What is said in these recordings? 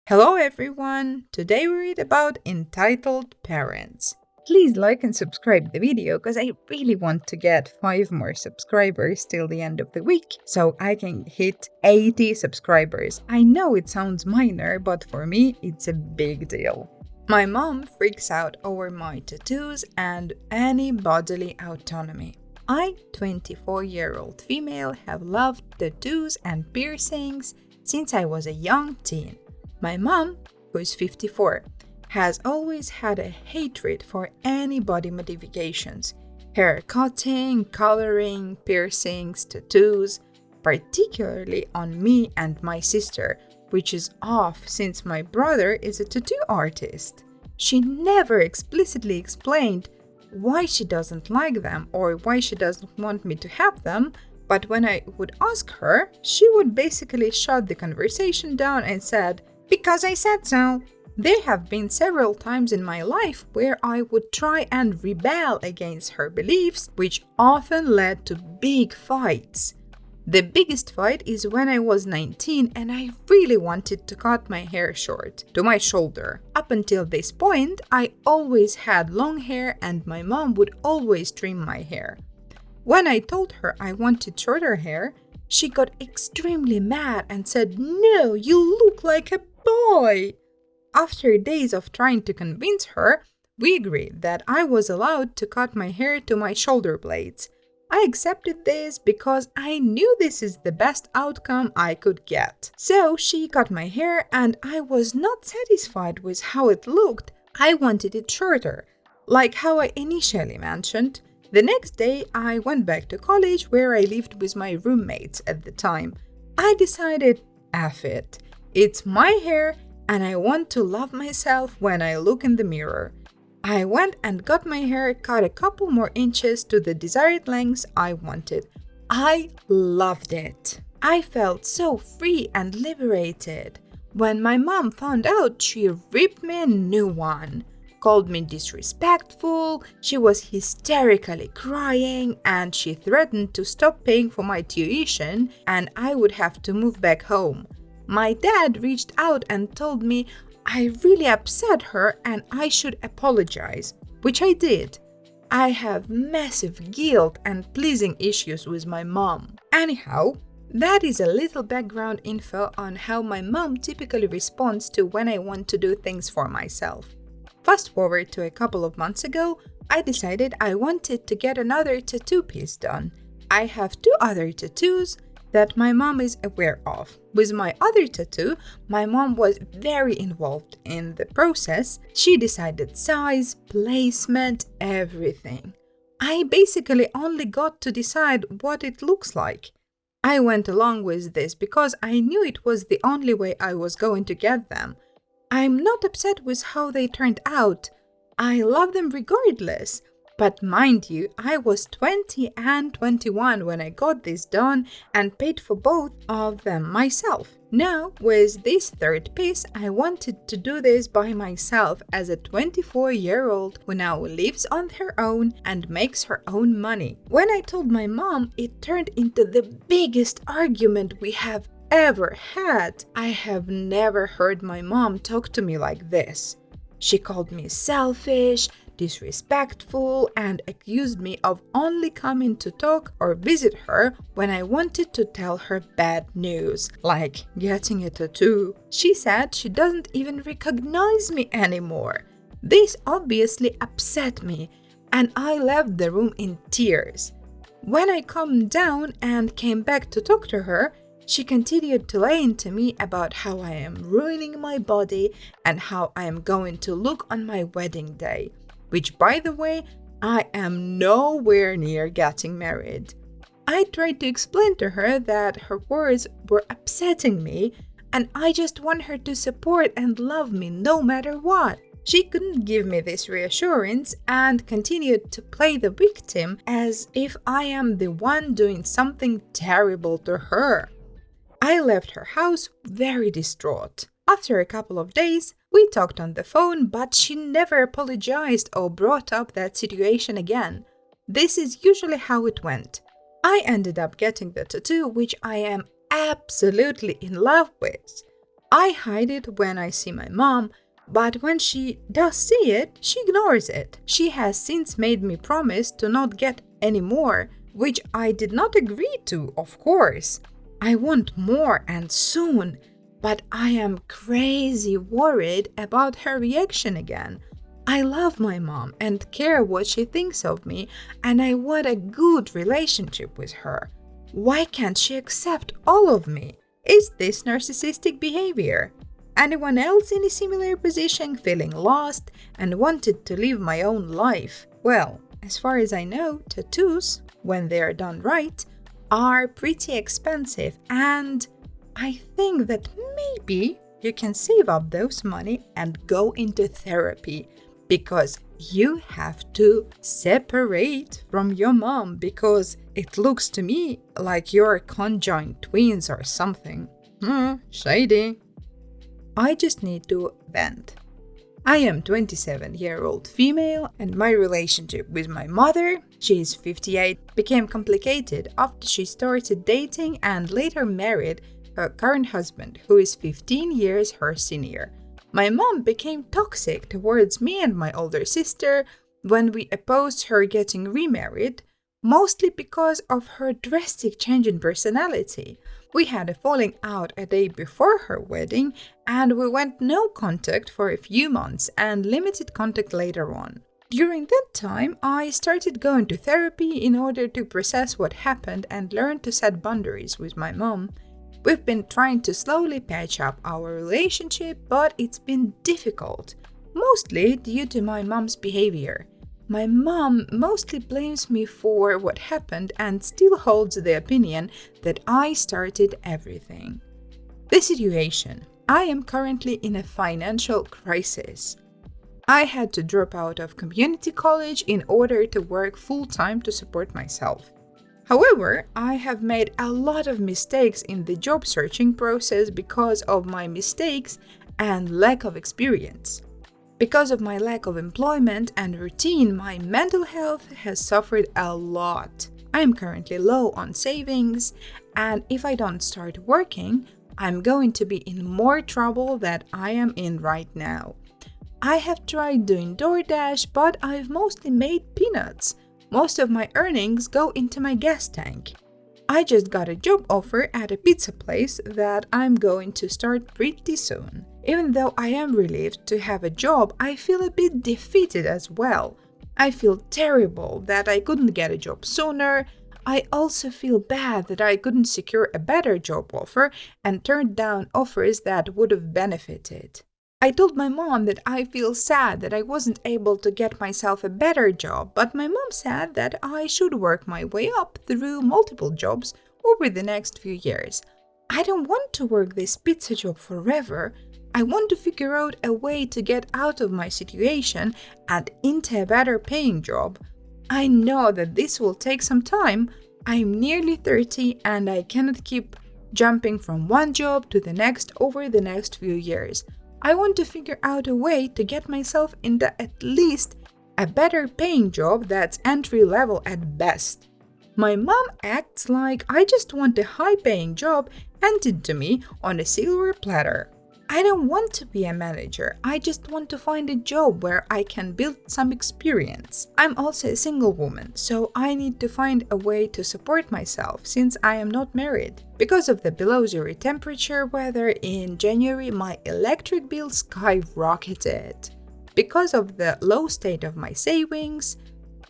Hello everyone! Today we read about entitled parents. Please like and subscribe the video because I really want to get 5 more subscribers till the end of the week so I can hit 80 subscribers. I know it sounds minor, but for me it's a big deal. My mom freaks out over my tattoos and any bodily autonomy. I, 24-year-old female, have loved tattoos and piercings since I was a young teen. My mom, who is 54, has always had a hatred for any body modifications, hair cutting, coloring, piercings, tattoos, particularly on me and my sister, which is off since my brother is a tattoo artist. She never explicitly explained why she doesn't like them or why she doesn't want me to have them, but when I would ask her, she would basically shut the conversation down and said, "Because I said so." There have been several times in my life where I would try and rebel against her beliefs, which often led to big fights. The biggest fight is when I was 19 and I really wanted to cut my hair short, to my shoulder. Up until this point, I always had long hair and my mom would always trim my hair. When I told her I wanted shorter hair, she got extremely mad and said, "No, you look like a boy." After days of trying to convince her, we agreed that I was allowed to cut my hair to my shoulder blades. I accepted this because I knew this is the best outcome I could get. So she cut my hair and I was not satisfied with how it looked. I wanted it shorter, like how I initially mentioned. The next day, I went back to college where I lived with my roommates at the time. I decided, F it. It's my hair and I want to love myself when I look in the mirror. I went and got my hair cut a couple more inches to the desired lengths I wanted. I loved it. I felt so free and liberated. When my mom found out, she ripped me a new one. Called me disrespectful, she was hysterically crying, and she threatened to stop paying for my tuition and I would have to move back home. My dad reached out and told me I really upset her and I should apologize, which I did. I have massive guilt and pleasing issues with my mom. Anyhow, that is a little background info on how my mom typically responds to when I want to do things for myself. Fast forward to a couple of months ago, I decided I wanted to get another tattoo piece done. I have 2 other tattoos that my mom is aware of. With my other tattoo, my mom was very involved in the process. She decided size, placement, everything. I basically only got to decide what it looks like. I went along with this because I knew it was the only way I was going to get them. I'm not upset with how they turned out. I love them regardless. But mind you, I was 20 and 21 when I got this done and paid for both of them myself. Now, with this 3rd piece, I wanted to do this by myself as a 24-year-old who now lives on her own and makes her own money. When I told my mom, it turned into the biggest argument we have ever had. I have never heard my mom talk to me like this. She called me selfish, disrespectful, and accused me of only coming to talk or visit her when I wanted to tell her bad news, like getting a tattoo. She said she doesn't even recognize me anymore. This obviously upset me, and I left the room in tears. When I calmed down and came back to talk to her, she continued to lay into me about how I am ruining my body and how I am going to look on my wedding day, which, by the way, I am nowhere near getting married. I tried to explain to her that her words were upsetting me and I just want her to support and love me no matter what. She couldn't give me this reassurance and continued to play the victim as if I am the one doing something terrible to her. I left her house very distraught. After a couple of days, we talked on the phone, but she never apologized or brought up that situation again. This is usually how it went. I ended up getting the tattoo, which I am absolutely in love with. I hide it when I see my mom, but when she does see it, she ignores it. She has since made me promise to not get any more, which I did not agree to, of course. I want more and soon, but I am crazy worried about her reaction again. I love my mom and care what she thinks of me, and I want a good relationship with her. Why can't she accept all of me? Is this narcissistic behavior? Anyone else in a similar position feeling lost and wanted to live my own life? Well, as far as I know, tattoos, when they are done right, are pretty expensive, and I think that maybe you can save up those money and go into therapy, because you have to separate from your mom, because it looks to me like you're conjoined twins or something. Shady. I just need to vent. I am 27-year-old female, and my relationship with my mother, she is 58, became complicated after she started dating and later married her current husband, who is 15 years her senior. My mom became toxic towards me and my older sister when we opposed her getting remarried, mostly because of her drastic change in personality. We had a falling out a day before her wedding, and we went no contact for a few months and limited contact later on. During that time, I started going to therapy in order to process what happened and learn to set boundaries with my mom. We've been trying to slowly patch up our relationship, but it's been difficult, mostly due to my mom's behavior. My mom mostly blames me for what happened and still holds the opinion that I started everything. The situation: I am currently in a financial crisis. I had to drop out of community college in order to work full-time to support myself. However, I have made a lot of mistakes in the job searching process because of my mistakes and lack of experience. Because of my lack of employment and routine, my mental health has suffered a lot. I am currently low on savings, and if I don't start working, I'm going to be in more trouble than I am in right now. I have tried doing DoorDash, but I've mostly made peanuts. Most of my earnings go into my gas tank. I just got a job offer at a pizza place that I'm going to start pretty soon. Even though I am relieved to have a job, I feel a bit defeated as well. I feel terrible that I couldn't get a job sooner. I also feel bad that I couldn't secure a better job offer and turned down offers that would have benefited. I told my mom that I feel sad that I wasn't able to get myself a better job, but my mom said that I should work my way up through multiple jobs over the next few years. I don't want to work this pizza job forever. I want to figure out a way to get out of my situation and into a better paying job. I know that this will take some time. I'm nearly 30 and I cannot keep jumping from one job to the next over the next few years. I want to figure out a way to get myself into at least a better paying job that's entry level at best. My mom acts like I just want a high paying job handed to me on a silver platter. I don't want to be a manager, I just want to find a job where I can build some experience. I'm also a single woman, so I need to find a way to support myself since I am not married. Because of the below zero temperature weather in January, my electric bill skyrocketed. Because of the low state of my savings,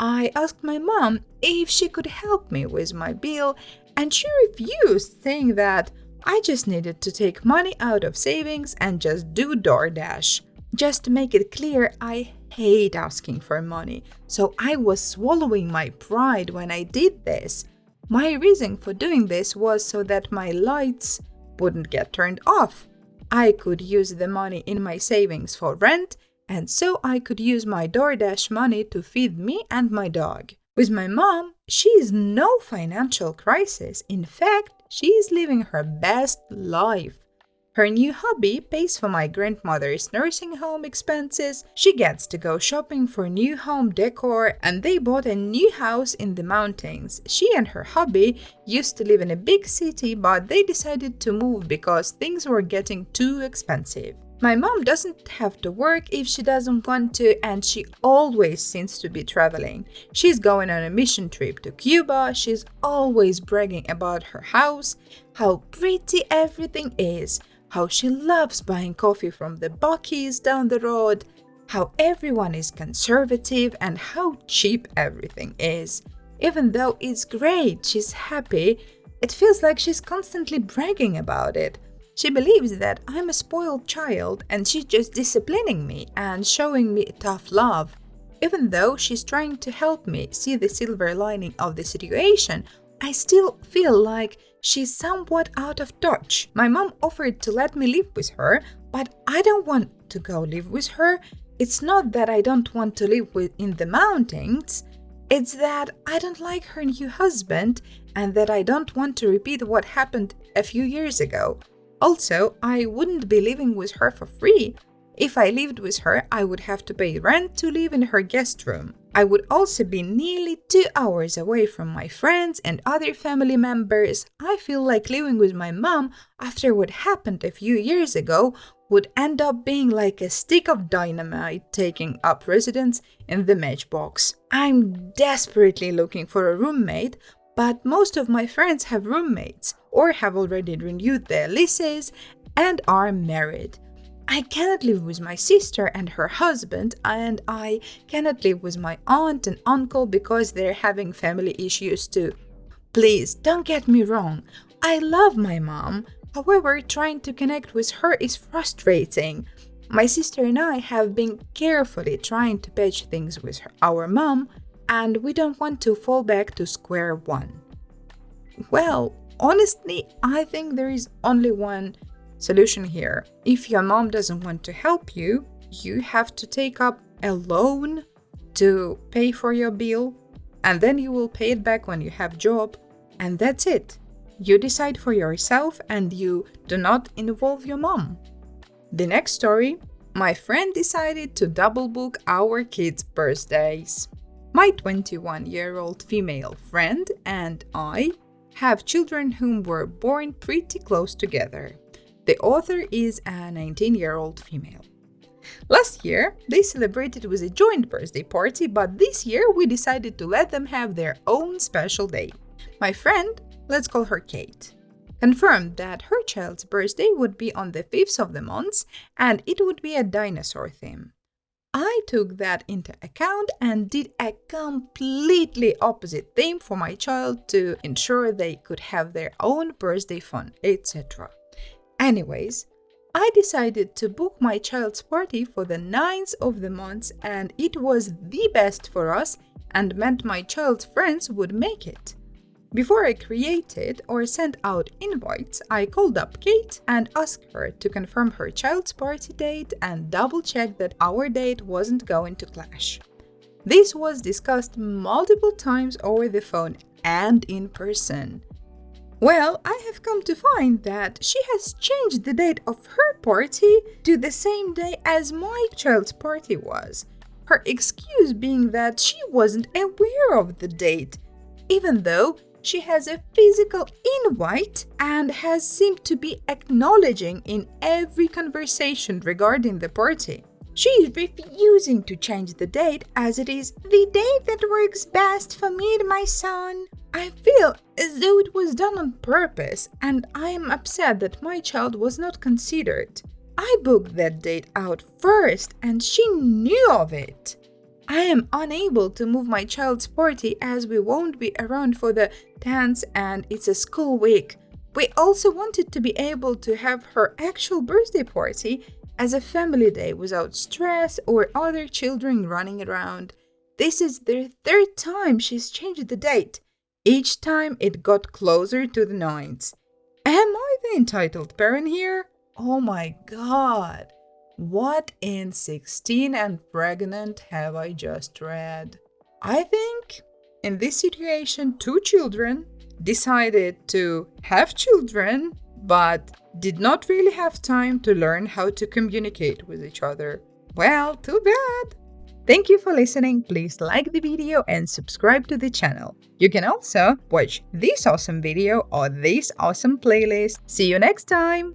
I asked my mom if she could help me with my bill, and she refused, saying that I just needed to take money out of savings and just do DoorDash. Just to make it clear, I hate asking for money, so I was swallowing my pride when I did this. My reason for doing this was so that my lights wouldn't get turned off. I could use the money in my savings for rent, and so I could use my DoorDash money to feed me and my dog. With my mom, she is no financial crisis. In fact, she is living her best life. Her new hobby pays for my grandmother's nursing home expenses, she gets to go shopping for new home decor, and they bought a new house in the mountains. She and her hubby used to live in a big city, but they decided to move because things were getting too expensive. My mom doesn't have to work if she doesn't want to, and she always seems to be traveling. She's going on a mission trip to Cuba, she's always bragging about her house, how pretty everything is, how she loves buying coffee from the Buc-ee's down the road, how everyone is conservative, and how cheap everything is. Even though it's great, she's happy, it feels like she's constantly bragging about it. She believes that I'm a spoiled child and she's just disciplining me and showing me tough love. Even though she's trying to help me see the silver lining of the situation, I still feel like she's somewhat out of touch. My mom offered to let me live with her, but I don't want to go live with her. It's not that I don't want to live in the mountains. It's that I don't like her new husband and that I don't want to repeat what happened a few years ago. Also, I wouldn't be living with her for free. If I lived with her, I would have to pay rent to live in her guest room. I would also be nearly 2 hours away from my friends and other family members. I feel like living with my mom after what happened a few years ago would end up being like a stick of dynamite taking up residence in the matchbox. I'm desperately looking for a roommate, but most of my friends have roommates or have already renewed their leases and are married. I cannot live with my sister and her husband, and I cannot live with my aunt and uncle because they're having family issues too. Please, don't get me wrong. I love my mom. However, trying to connect with her is frustrating. My sister and I have been carefully trying to patch things with our mom, and we don't want to fall back to square one. Well, honestly, I think there is only one solution here. If your mom doesn't want to help you, you have to take up a loan to pay for your bill, and then you will pay it back when you have a job, and that's it. You decide for yourself and you do not involve your mom. The next story, my friend decided to double book our kids' birthdays. My 21-year-old female friend and I have children whom were born pretty close together. The author is a 19-year-old female. Last year, they celebrated with a joint birthday party, but this year we decided to let them have their own special day. My friend, let's call her Kate, confirmed that her child's birthday would be on the 5th of the month and it would be a dinosaur theme. I took that into account and did a completely opposite theme for my child to ensure they could have their own birthday fun, etc. Anyways, I decided to book my child's party for the 9th of the month, and it was the best for us and meant my child's friends would make it. Before I created or sent out invites, I called up Kate and asked her to confirm her child's party date and double-check that our date wasn't going to clash. This was discussed multiple times over the phone and in person. Well, I have come to find that she has changed the date of her party to the same day as my child's party was. Her excuse being that she wasn't aware of the date, even though she has a physical invite and has seemed to be acknowledging in every conversation regarding the party. She is refusing to change the date as it is the date that works best for me and my son. I feel as though it was done on purpose, and I am upset that my child was not considered. I booked that date out first and she knew of it. I am unable to move my child's party as we won't be around for the dance and it's a school week. We also wanted to be able to have her actual birthday party as a family day without stress or other children running around. This is the 3rd time she's changed the date. Each time it got closer to the 9th. Am I the entitled parent here? Oh my god. What in 16 and pregnant have I just read? I think in this situation 2 children decided to have children, but did not really have time to learn how to communicate with each other. Well, too bad. Thank you for listening. Please like the video and subscribe to the channel. You can also watch this awesome video or this awesome playlist. See you next time!